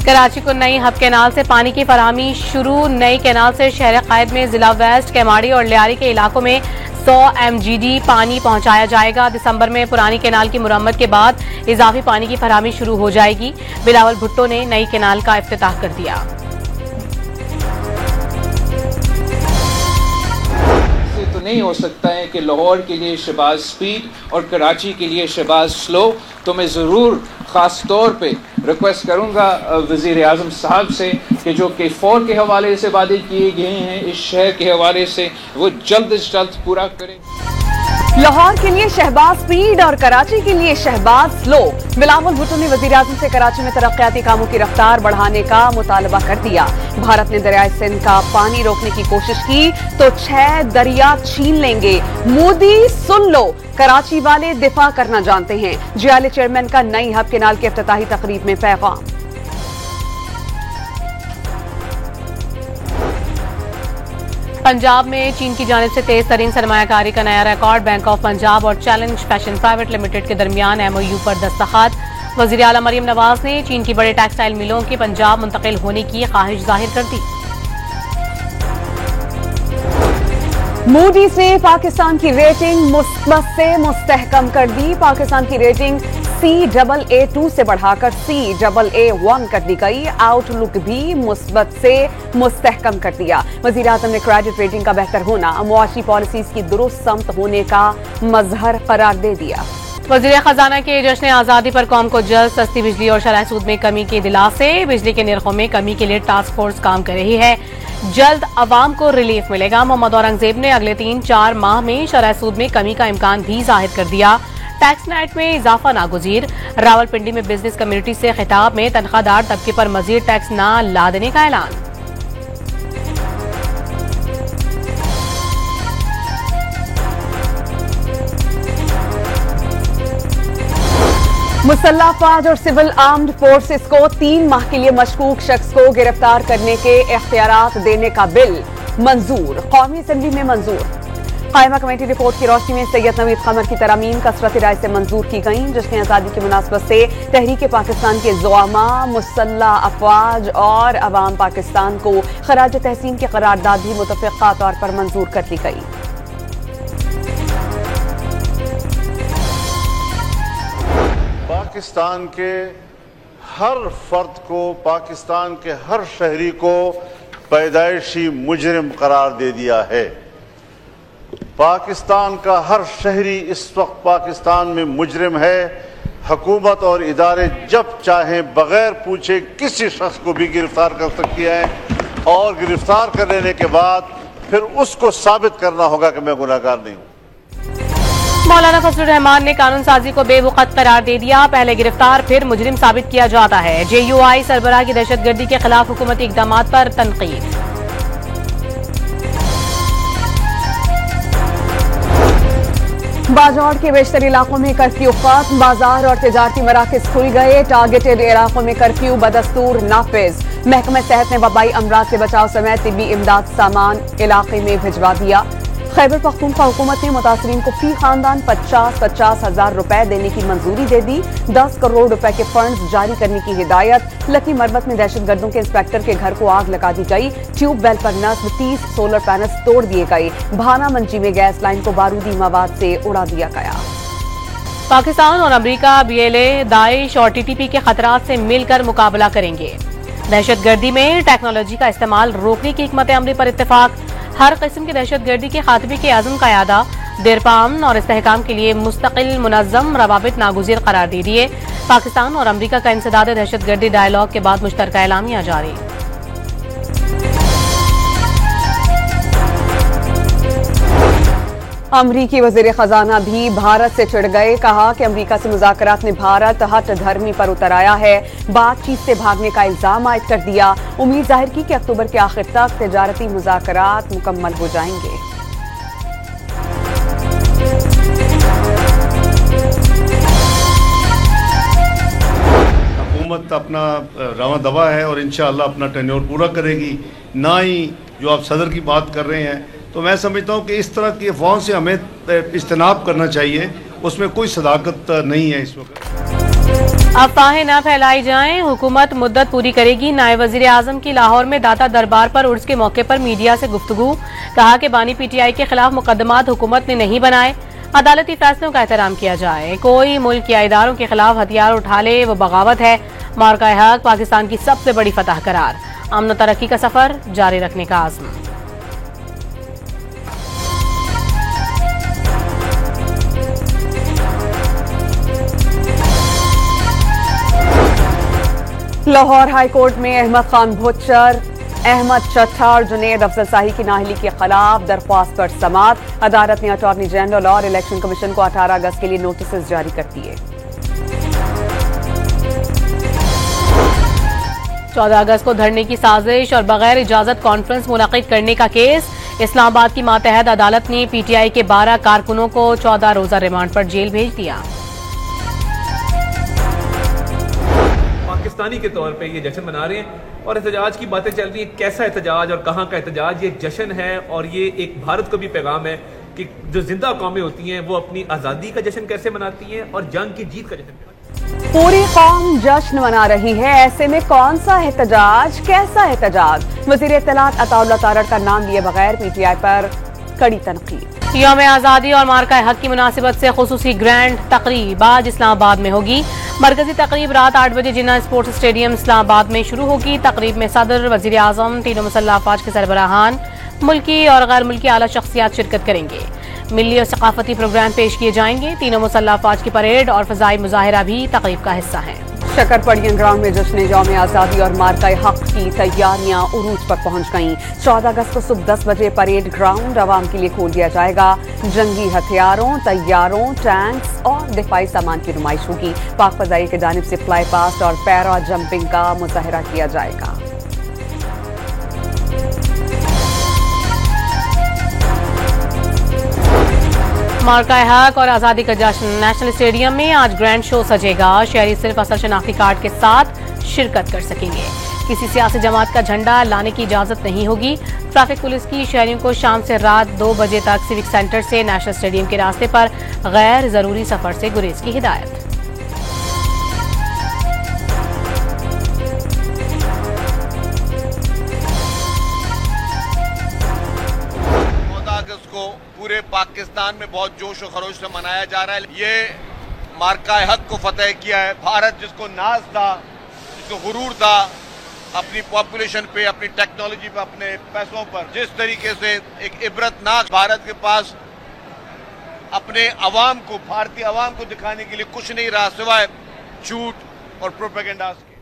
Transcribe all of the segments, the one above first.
कराची को नई hub canal से पानी की फराहमी शुरू। नई कैनाल से शहर कायद में जिला वेस्ट, केमाड़ी और लियारी के इलाकों में 100 MGD पानी पहुंचाया जाएगा। दिसंबर में पुरानी कैनाल की मुरम्मत के बाद इजाफी पानी की फराहमी शुरू हो जाएगी। बिलावल भुट्टो ने नई कैनाल का इफ्तिताह कर दिया। तो नहीं हो सकता है कि लाहौर के लिए शहबाज स्पीड और कराची के लिए शहबाज स्लो। तो मैं ज़रूर ख़ास तौर पे रिक्वेस्ट करूंगा वज़ीर आज़म साहब से कि जो K4 के हवाले से वादे किए गए हैं इस शहर के हवाले से वो जल्द से जल्द पूरा करें। लाहौर के लिए शहबाज स्पीड और कराची के लिए शहबाज स्लो। बिलावल भुट्टो ने वज़ीर आज़म से कराची में तरक्याती कामों की रफ्तार बढ़ाने का मुतालबा कर दिया। भारत ने दरियाए सिंध का पानी रोकने की कोशिश की तो 6 दरिया छीन लेंगे। मोदी सुन लो, कराची वाले दिफा करना जानते हैं। जियाले चेयरमैन का नई हब कैनाल के इफ्तिताही तकरीब में पैगाम। पंजाब में चीन की जानिब से तेज तरीन सरमायाकारी का नया रिकॉर्ड। बैंक ऑफ पंजाब और चैलेंज फैशन प्राइवेट लिमिटेड के दरमियान MOU पर दस्तखत। वज़ीर आला मरियम नवाज ने चीन की बड़े टेक्सटाइल मिलों के पंजाब मुंतकिल होने की ख्वाहिश जाहिर कर दी। मूडीज ने पाकिस्तान की रेटिंग मुस्बत से मुस्तहकम कर दी। पाकिस्तान की रेटिंग CAA2 से बढ़ाकर CAA1 कर दी गई। आउटलुक भी मुस्बत से मुस्तहकम कर दिया। वज़ीर आज़म ने क्रेडिट रेटिंग का बेहतर होना मुआशी पॉलिसीज की दुरुस्त समत होने का मजहर करार दे दिया। वज़ीर खजाना के जश्न आज़ादी पर कौम को जल्द सस्ती बिजली और शरह सूद में कमी के दिलासे। बिजली के निर्खों में कमी के लिए टास्क फोर्स काम कर रही है। जल्द अवाम को रिलीफ मिलेगा। मोहम्मद औरंगजेब ने अगले 3-4 माह में शरह सूद में कमी का इम्कान भी जाहिर कर दिया। टैक्स नेट में इजाफा नागुज़ीर। रावलपिंडी में बिजनेस कम्युनिटी से खिताब में तनख्वाहदार तबके पर मजीद टैक्स न ला देने का ऐलान। मुसल्लह अफवाज और सिविल आर्म्ड फोर्सेस को 3 माह के लिए मशकूक शख्स को गिरफ्तार करने के इख्तियारात देने का बिल मंजूर। कौमी असेंबली में मंजूर। कायमा कमेटी रिपोर्ट की रोशनी में सैयद नवीद कमर की तरामीम कसरत राय से मंजूर की गई। जश्न आज़ादी की मुनासबत से तहरीक पाकिस्तान के ज़ुआमा, मुसल्लह अफवाज और अवाम पाकिस्तान को खराज तहसीन की करारदाद भी मुतफ़िक़ा तौर पर मंजूर कर दी गई। पाकिस्तान के हर फर्द को, पाकिस्तान के हर शहरी को पैदाइशी मुजरिम करार दे दिया है। पाकिस्तान का हर शहरी इस वक्त पाकिस्तान में मुजरिम है। हुकूमत और इदारे जब चाहें बगैर पूछे किसी शख्स को भी गिरफ्तार कर सकती है और गिरफ्तार कर लेने के बाद फिर उसको साबित करना होगा कि मैं गुनहगार नहीं हूं। मौलाना फजलुर रहमान ने कानून साजी को बेवकूफ करार दे दिया। पहले गिरफ्तार फिर मुजरिम साबित किया जाता है। JUI सरबराह की दहशतगर्दी के खिलाफ हुकूमती इकदाम पर तनकीद। बाजौड़ के बेशतर इलाकों में कर्फ्यू खत्म। बाजार और तिजारती मराकज खुल गए। टारगेटेड इलाकों में कर्फ्यू बदस्तूर नाफिज। महकमा सेहत ने वबाई अमराज से बचाव समेत तिब्बी इमदाद सामान इलाके में भिजवा दिया। खैबर पख्तूनख्वा हुकूमत ने मुतासरीन को फी खानदान 50-50 हजार रुपए देने की मंजूरी दे दी। 10 करोड़ रुपए के फंड जारी करने की हिदायत। लकी मरबत में दहशतगर्दों के इंस्पेक्टर के घर को आग लगा दी गई। ट्यूबवेल पर नस्ब 30 सोलर पैनल्स तोड़ दिए गए। भाना मंची में गैस लाइन को बारूदी मवाद से उड़ा दिया गया। पाकिस्तान और अमरीका BLA, दाइश और TTP के खतरात से मिलकर मुकाबला करेंगे। दहशतगर्दी में टेक्नोलॉजी का इस्तेमाल रोकने की हिकमत अमली पर इत्तेफाक। हर किस्म की दहशतगर्दी के खात्मे के आज़म का यादा, देरपा अमन और इस्तेहकाम के लिए मुस्तकिल मुनज़्ज़म रवाबित नागुज़ीर करार दे दिए। पाकिस्तान और अमरीका का इंसदाद दहशतगर्दी डायलॉग के बाद मुश्तरका एलामिया जारी। अमरीकी वज़ीर खजाना भी भारत से चिढ़ गए। कहा कि अमरीका से मुज़ाकरात में भारत हट धर्मी पर उतर आया है। बातचीत से भागने का इल्जाम आयद कर दिया। उम्मीद जाहिर की कि अक्टूबर के आखिर तक तिजारती मुज़ाकरात मुकम्मल हो जाएंगे। हुकूमत अपना रवा दवा है और इंशाअल्लाह अपना टेन्योर पूरा करेगी। ना ही जो आप सदर की बात कर रहे हैं, तो मैं समझता हूँ कि इस तरह की अफवाहों से हमें इज्तनाब करना चाहिए। उसमें कोई सदाकत नहीं है इस वक्त। अफवाहें न फैलाई जाएं, हुकूमत मुद्दत पूरी करेगी। नायब वजीर आजम की लाहौर में दाता दरबार पर उर्स के मौके पर मीडिया से गुफ्तगू। कहा कि बानी पीटीआई के खिलाफ मुकदमात हुकूमत ने नहीं बनाए, अदालती फैसलों का एहतराम किया जाए। कोई मुल्क या इदारों के खिलाफ हथियार उठा ले वो बगावत है। मार्का हक पाकिस्तान की सबसे बड़ी फतह करार। अमन तरक्की का सफर जारी रखने का आज़म। लाहौर हाई कोर्ट में अहमद खान भुच्चर, अहमद चट्टा और जुनेद अफजल शाही की नाअहली के खिलाफ दरख्वास्त पर समाअत। अदालत ने अटॉर्नी जनरल और इलेक्शन कमीशन को 18 अगस्त के लिए नोटिस जारी कर दिए। 14 अगस्त को धरने की साजिश और बगैर इजाजत कॉन्फ्रेंस मुनक़िद करने का केस। इस्लामाबाद की मातहत अदालत ने पीटीआई के 12 कारकुनों को 14 रोजा रिमांड पर जेल भेज दिया। पाकिस्तानी के तौर पे ये जश्न मना रहे हैं और एहतजाज की बातें चल रही हैं। कैसा एहतजाज और कहाँ का एहतजाज? ये जश्न है और ये एक भारत को भी पैगाम है कि जो जिंदा कौमें होती हैं वो अपनी आज़ादी का जश्न कैसे मनाती हैं और जंग की जीत का जश्न मनाती हैं। पूरी कौम जश्न मना रही है, ऐसे में कौन सा एहतजाज, कैसा एहतजाज? वज़ीर इत्तलात अताउल्लाह तारड़ का नाम लिए बगैर पीटीआई पर कड़ी तनकीद। यौम आज़ादी और मार्का हक की मुनासिबत से खुसूसी ग्रैंड तकरीब आज इस्लामाबाद में होगी। मरकजी तकरीब रात 8 बजे जिन्ना स्पोर्ट्स स्टेडियम इस्लामाबाद में शुरू होगी। तकरीब में सदर, वजीर आजम, तीनों मुसल्लह अफवाज के सरबराहान, मुल्की और गैर मुल्की आला शख्सियात शिरकत करेंगे। मिली और सकाफती प्रोग्राम पेश किए जाएंगे। तीनों मुसल्लह अफवाज की परेड और फजाई मुजाहिरा भी तकरीब का हिस्सा है। शकरपड़ियन ग्राउंड में जश्न यौम आज़ादी और मार्का हक की तैयारियां उरूज पर पहुंच गईं। 14 अगस्त को सुबह 10 बजे परेड ग्राउंड आवाम के लिए खोल दिया जाएगा। जंगी हथियारों, तैयारों, टैंक्स और दिफाई सामान की नुमाइश होगी। पाक फजाई की जानिब से फ्लाई पास्ट और पैरा जंपिंग का मुजाहिरा किया जाएगा। मार्का हक और आज़ादी का जश्न। नेशनल स्टेडियम में आज ग्रैंड शो सजेगा। शहरी सिर्फ असल शनाख्ती कार्ड के साथ शिरकत कर सकेंगे। किसी सियासी जमात का झंडा लाने की इजाजत नहीं होगी। ट्रैफिक पुलिस की शहरियों को शाम से रात 2 बजे तक सिविक सेंटर से नेशनल स्टेडियम के रास्ते पर गैर जरूरी सफर से गुरेज की हिदायत। 14 अगस्त को पूरे पाकिस्तान में बहुत जोश और खरोश से मनाया जा रहा है। ये मार्का हक को फतेह किया है। भारत जिसको नाज था, जिसको गुरूर था अपनी पॉपुलेशन पे, अपनी टेक्नोलॉजी पे, अपने पैसों पर, जिस तरीके से एक इबरतनाक भारत के पास अपने अवाम को, भारतीय अवाम को दिखाने के लिए कुछ नहीं रहा सिवाय झूठ और प्रोपेगेंडा के।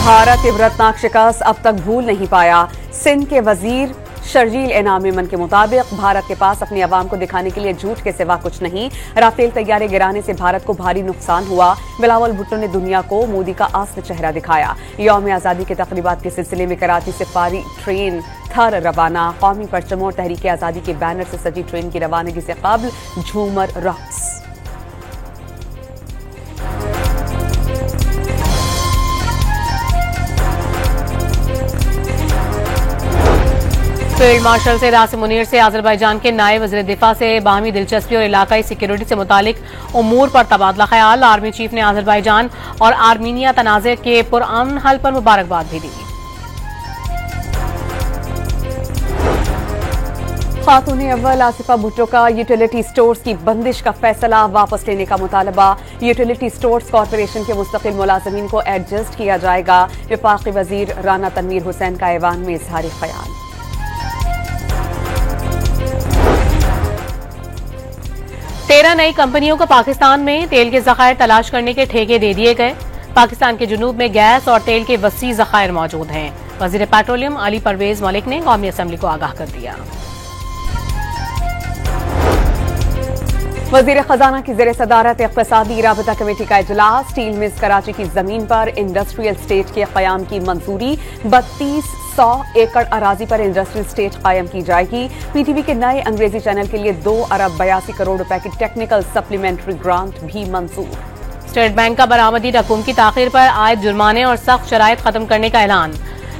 भारत इबरतनाक शिकस्त अब तक भूल नहीं पाया। सिंध के वजीर शर्जील एनाम मेमन के मुताबिक भारत के पास अपने अवाम को दिखाने के लिए झूठ के सिवा कुछ नहीं। राफेल तैयारे गिराने से भारत को भारी नुकसान हुआ। बिलावल भुट्टो ने दुनिया को मोदी का असली चेहरा दिखाया। यौम आज़ादी के तकरीबात के सिलसिले में कराची से फारी ट्रेन थर रवाना। कौमी परचमों और तहरीक आज़ादी के बैनर से सजी ट्रेन की रवानगी से कबल झूमर रक्स। फील्ड मार्शल से रासिम मुनीर से आज़रबाईजान के नायब वज़ीर दिफा से बाहमी दिलचस्पी और इलाकाई सिक्योरिटी से मुतालिक उमूर पर तबादला ख्याल। आर्मी चीफ ने आज़रबाईजान और आर्मीनिया तनाज़े के पुरअमन हल पर मुबारकबाद भी दी। खातून अव्वल आसिफा भुट्टो का यूटिलिटी स्टोर्स की बंदिश का फैसला वापस लेने का मुतालबा। यूटिलिटी स्टोर्स कॉरपोरेशन के मुस्तकिल मुलाजमीन को एडजस्ट किया जाएगा। वफाकी वजीर राना तनवीर हुसैन का ऐवान में इजहार ख्याल। 13 नई कंपनियों को पाकिस्तान में तेल के ज़खायर तलाश करने के ठेके दे दिए गए। पाकिस्तान के जुनूब में गैस और तेल के वसी ज़खायर मौजूद हैं। वज़ीर पेट्रोलियम अली परवेज मलिक ने कौमी असम्बली को आगाह कर दिया। वज़ीर खजाना की ज़ेर सदारत इक़्तिसादी राबता कमेटी का इजलास। स्टील मिल्स कराची की जमीन पर इंडस्ट्रियल स्टेट के क़याम की मंजूरी। 3200 एकड़ अराजी पर इंडस्ट्रियल स्टेट कायम की जाएगी। पीटीवी के नए अंग्रेजी चैनल के लिए 2 अरब 82 करोड़ रुपए की टेक्निकल सप्लीमेंट्री ग्रांट भी मंजूर। स्टेट बैंक का बरामदी रकूम की ताखीर पर आयद जुर्माने और सख्त शराइत खत्म करने का ऐलान।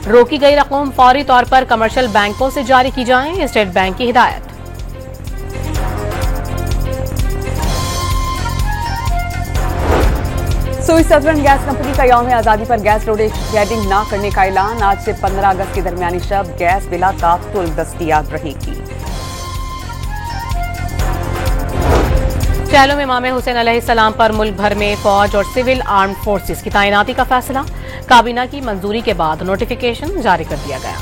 रोकी गई रकूम फौरी तौर पर कमर्शियल बैंकों से जारी की जाए, स्टेट बैंक की हिदायत। सुई सदरन गैस कंपनी का यौम आज़ादी पर गैस लोड शेडिंग न करने का ऐलान। आज से 15 अगस्त की दरमियानी शब गैस बिला तात्तुल दस्तयाब रहेगी। चहलों में इमाम हुसैन अलैहिस्सलाम पर मुल्क भर में फौज और सिविल आर्म्ड फोर्सेस की तैनाती का फैसला। काबीना की मंजूरी के बाद नोटिफिकेशन जारी कर दिया गया।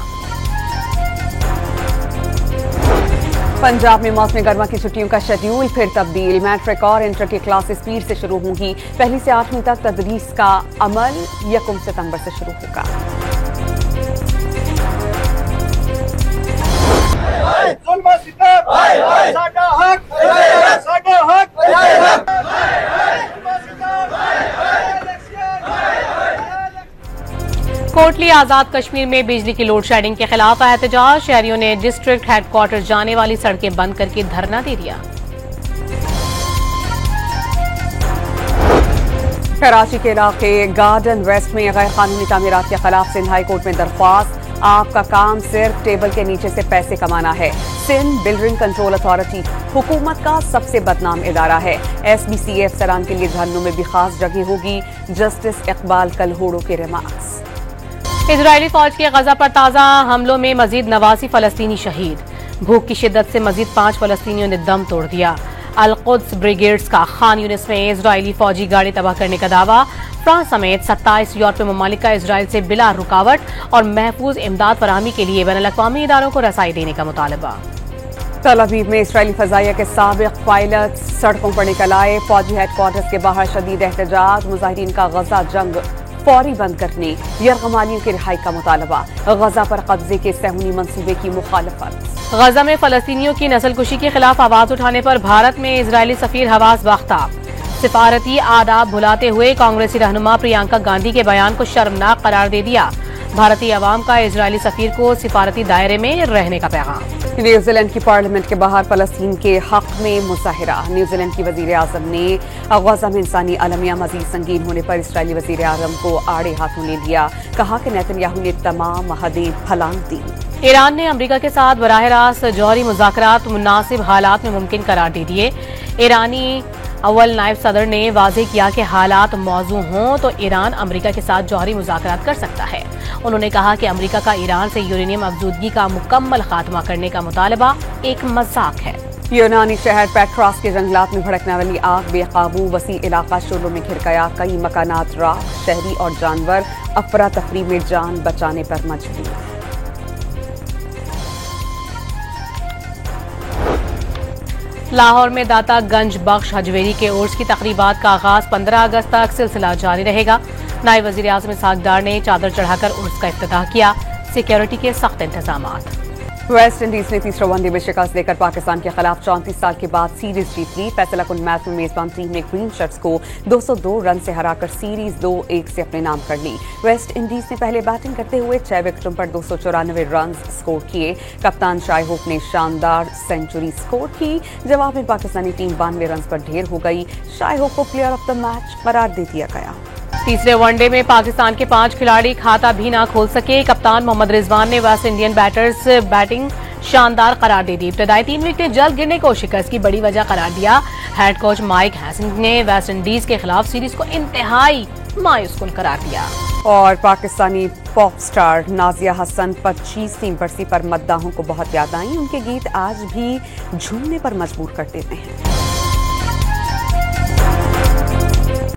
पंजाब में मौसम गर्मा की छुट्टियों का शेड्यूल फिर तब्दील। मैट्रिक और इंटर की क्लासेस स्पीड से शुरू होंगी। 1 से 8वीं तक तदरीस का अमल 1 सितंबर से शुरू होगा। कोटली आजाद कश्मीर में बिजली की लोड शेडिंग के खिलाफ एहतजाज। शहरियों ने डिस्ट्रिक्ट हेडक्वार्टर जाने वाली सड़कें बंद करके धरना दे दिया। कराची के इलाके गार्डन वेस्ट में गैर कानूनी तामीरात के खिलाफ सिंध हाई कोर्ट में दरख्वास्त। आपका काम सिर्फ टेबल के नीचे से पैसे कमाना है। सिंध बिल्डिंग कंट्रोल अथॉरिटी हुकूमत का सबसे बदनाम इदारा है। SBCF सरान के लिए धरनों में भी खास जगह होगी। जस्टिस इकबाल कलहोड़ो के रिमार्क्स। इजरायली फौज के गजा पर ताजा हमलों में मजीद 89 फलस्तीनी शहीद। भूख की शिद्दत से मजीद 5 फलस्तीनियों ने दम तोड़ दिया। अल-कुद्स ब्रिगेड्स का खान यूनिस में इजरायली फौजी गाड़ी तबाह करने का दावा। फ्रांस समेत 27 यूरोपीय ममालिक का इजरायल से बिला रुकावट और महफूज इमदाद फराहमी के लिए बैनुल-अक़वामी इदारों को रसाई देने का मुतालबा। तल अवीव में इसराइली फजाइया के साबिक पायलट सड़कों पर निकल आए। फौजी हेडक्वार्टर्स के बाहर शदीद एहतजाज। मुजाहिरीन का गजा जंग फौरी बंद करने, यरगमालियों की रिहाई का मुतालबा। गजा पर कब्जे के सहूनी मंसूबे की मुखालफत। गजा में फलस्तीनियों की नस्लकुशी के खिलाफ आवाज उठाने पर भारत में इजरायली सफीर हवास बाख्ताब। सिफारती आदाब भुलाते हुए कांग्रेसी रहनुमा प्रियंका गांधी के बयान को शर्मनाक करार दे दिया। भारतीय अवाम का इजरायली सफीर को सिफारती दायरे में रहने का पैगाम। न्यूजीलैंड की पार्लियामेंट के बाहर फलस्तीन के हक में मुजाहिरा। न्यूजीलैंड की वजीर आजम ने गजा में इंसानी अलमिया मजीद संगीन होने पर इसराइली वजीर आजम को आड़े हाथों ले लिया। कहा कि नेतन्याहू ने तमाम हदें फलांग दी। ईरान ने अमेरिका के साथ बराह रास्त जौहरी मुज़ाकरात मुनासिब हालात में मुमकिन करार दे दिए। ईरानी अव्वल नायब सदर ने वाज़ेह किया कि हालात मौजू हों तो ईरान अमेरिका के साथ जौहरी मुज़ाकरात कर सकता है। उन्होंने कहा कि अमेरिका का ईरान से यूरेनियम अफजूदगी का मुकम्मल खात्मा करने का मुतालबा एक मजाक है। यूनानी शहर पेट्रास के जंगलात में भड़कने वाली आग बेकाबू। वसी इलाका शोलों में घिर गया। कई मकानात राख। शहरी और जानवर अफरा तफरी में जान बचाने पर मजबूर। लाहौर में दाता गंज बख्श हजवेरी के उर्स की तकरीबात का आगाज 15 अगस्त तक सिलसिला जारी रहेगा। नायब वज़ीर आज़म इसहाक डार ने चादर चढ़ाकर उर्स का इफ्तिताह किया। सिक्योरिटी के सख्त इंतजामात। वेस्ट इंडीज ने तीसरे वनडे में शिकस्त देकर पाकिस्तान के खिलाफ 34 साल के बाद सीरीज जीत ली। फैसला कुन मैच में मेजबान टीम ने ग्रीन शर्ट्स को 202 रन से हराकर सीरीज 2-1 से अपने नाम कर ली। वेस्ट इंडीज ने पहले बैटिंग करते हुए 6 विकेटों पर 294 रन स्कोर किए। कप्तान शाहिद होप ने शानदार सेंचुरी स्कोर की। जवाब में पाकिस्तानी टीम 92 रन पर ढेर हो गई। शाहिद होप को प्लेयर ऑफ द मैच करार दे दिया गया। तीसरे वनडे में पाकिस्तान के 5 खिलाड़ी खाता भी ना खोल सके। कप्तान मोहम्मद रिजवान ने वेस्ट इंडियन बैटर्स बैटिंग शानदार करार दे दी। इब्तदाई 3 विकेटें जल्द गिरने को शिकस्त की बड़ी वजह करार दिया। हेड कोच माइक हैसन ने वेस्ट इंडीज के खिलाफ सीरीज को इंतहाई मायूसकुन करार दिया। और पाकिस्तानी पॉप स्टार नाजिया हसन 25वीं बरसी पर मद्दाहों को बहुत याद आई। उनके गीत आज भी झूमने पर मजबूर कर देते हैं।